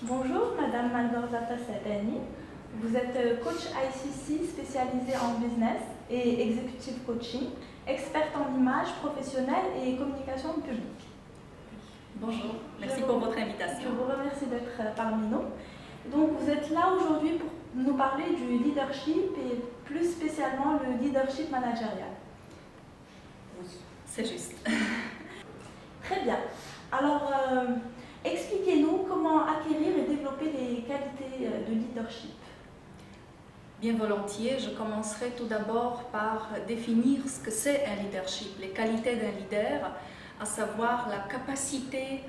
Bonjour, Madame Malgorzata Sadani. Vous êtes coach ICC spécialisé en business et executive coaching, experte en images professionnelles et communication publique. Bonjour, merci pour votre invitation. Je vous remercie d'être parmi nous. Donc, vous êtes là aujourd'hui pour nous parler du leadership et plus spécialement le leadership managérial. Oui, c'est juste. Très bien. Alors, expliquez-nous comment acquérir et développer les qualités de leadership. Bien volontiers, je commencerai tout d'abord par définir ce que c'est un leadership, les qualités d'un leader, à savoir la capacité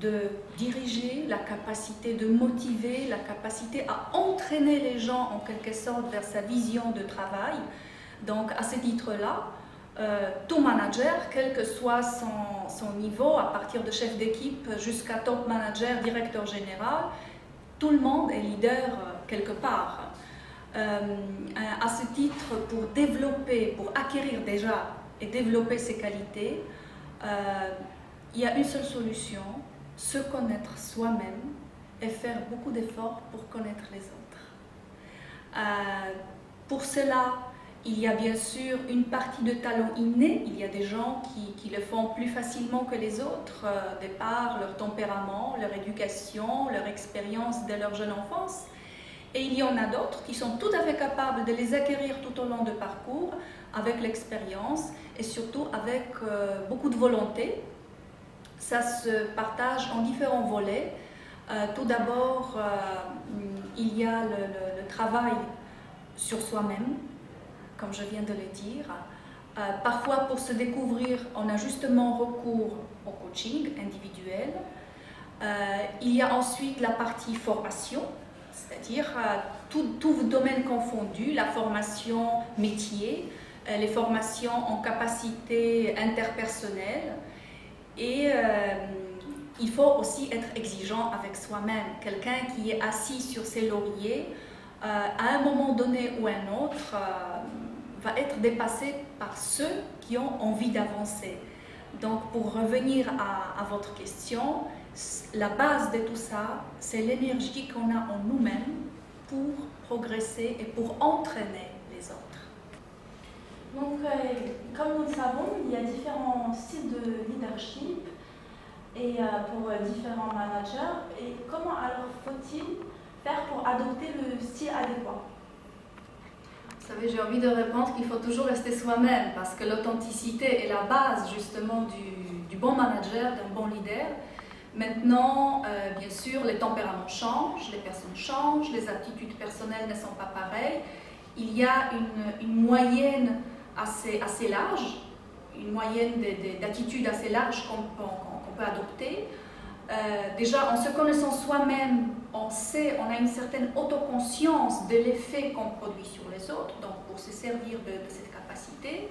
de diriger, la capacité de motiver, la capacité à entraîner les gens en quelque sorte vers sa vision de travail. Donc à ce titre-là, tout manager, quel que soit son niveau, à partir de chef d'équipe jusqu'à top manager, directeur général, tout le monde est leader quelque part. À ce titre, pour développer, pour acquérir déjà et développer ses qualités, il y a une seule solution, se connaître soi-même et faire beaucoup d'efforts pour connaître les autres. Pour cela, il y a bien sûr une partie de talent inné, il y a des gens qui le font plus facilement que les autres, de par leur tempérament, leur éducation, leur expérience de leur jeune enfance. Et il y en a d'autres qui sont tout à fait capables de les acquérir tout au long du parcours, avec l'expérience et surtout avec beaucoup de volonté. Ça se partage en différents volets. Tout d'abord, il y a le travail sur soi-même, comme je viens de le dire. Parfois, pour se découvrir, on a justement recours au coaching individuel. Il y a ensuite la partie formation, c'est-à-dire tout domaine confondu, la formation métier, les formations en capacité interpersonnelle. Et il faut aussi être exigeant avec soi-même. Quelqu'un qui est assis sur ses lauriers, à un moment donné ou un autre, va être dépassé par ceux qui ont envie d'avancer. Donc, pour revenir à votre question, la base de tout ça, c'est l'énergie qu'on a en nous-mêmes pour progresser et pour entraîner les autres. Donc, comme nous le savons, il y a différents styles de leadership et pour différents managers. Et comment alors faut-il faire pour adopter le style adéquat? Vous savez, j'ai envie de répondre qu'il faut toujours rester soi-même parce que l'authenticité est la base justement du bon manager, d'un bon leader. Maintenant, bien sûr, les tempéraments changent, les personnes changent, les aptitudes personnelles ne sont pas pareilles. Il y a une moyenne assez large, une moyenne d'attitudes assez large qu'on peut adopter. Déjà, en se connaissant soi-même, on a une certaine autoconscience de l'effet qu'on produit sur les autres, donc pour se servir de cette capacité.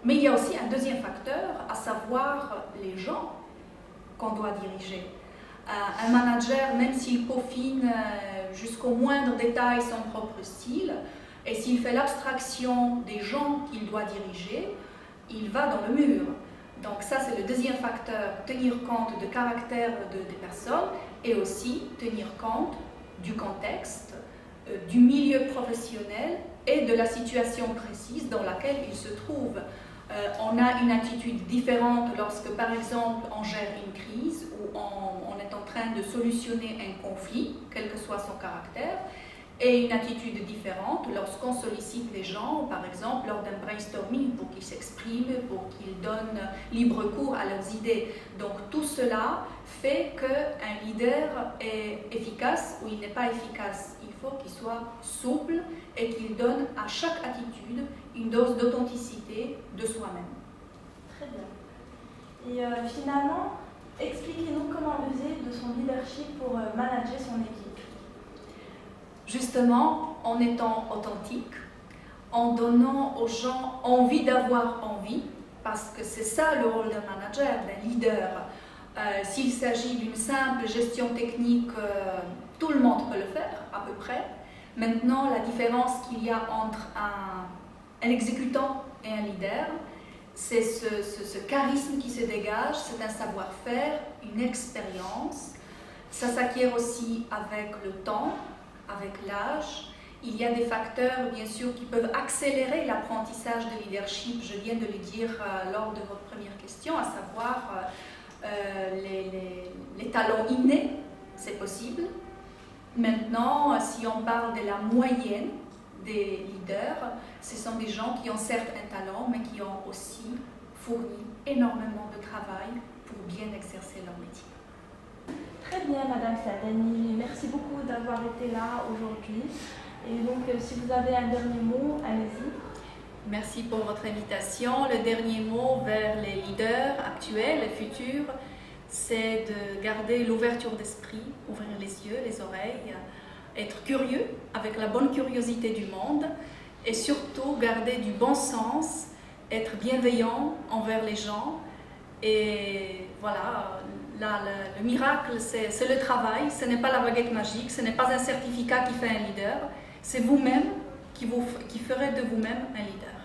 Mais il y a aussi un deuxième facteur, à savoir les gens qu'on doit diriger. Un manager, même s'il peaufine jusqu'au moindre détail son propre style, et s'il fait l'abstraction des gens qu'il doit diriger, il va dans le mur. Donc ça, c'est le deuxième facteur, tenir compte du caractère des personnes et aussi tenir compte du contexte, du milieu professionnel et de la situation précise dans laquelle il se trouve. On a une attitude différente lorsque, par exemple, on gère une crise ou on est en train de solutionner un conflit, quel que soit son caractère, et une attitude différente lorsqu'on sollicite les gens, par exemple, lors d'un brainstorming pour qu'ils s'expriment, pour qu'ils donnent libre cours à leurs idées. Donc tout cela fait qu'un leader est efficace ou il n'est pas efficace. Il faut qu'il soit souple et qu'il donne à chaque attitude une dose d'authenticité de soi-même. Très bien. Et finalement, expliquez-nous comment user de son leadership pour manager son équipe. Justement, en étant authentique, en donnant aux gens envie d'avoir envie, parce que c'est ça le rôle d'un manager, d'un leader. S'il s'agit d'une simple gestion technique, tout le monde peut le faire, à peu près. Maintenant, la différence qu'il y a entre un exécutant et un leader, c'est ce charisme qui se dégage, c'est un savoir-faire, une expérience, Ça s'acquiert aussi avec le temps, avec l'âge. Il y a des facteurs, bien sûr, qui peuvent accélérer l'apprentissage de leadership. Je viens de le dire lors de votre première question, à savoir les talents innés, c'est possible. Maintenant, si on parle de la moyenne des leaders, ce sont des gens qui ont certes un talent, mais qui ont aussi fourni énormément de travail pour bien exercer leur métier. Très bien, Madame Sadani. Merci beaucoup d'avoir été là aujourd'hui. Et donc, si vous avez un dernier mot, allez-y. Merci pour votre invitation. Le dernier mot vers les leaders actuels et futurs, c'est de garder l'ouverture d'esprit, ouvrir les yeux, les oreilles, être curieux avec la bonne curiosité du monde et surtout garder du bon sens, être bienveillant envers les gens. Et voilà, là, le miracle, c'est le travail, ce n'est pas la baguette magique, ce n'est pas un certificat qui fait un leader, c'est vous-même qui ferez de vous-même un leader.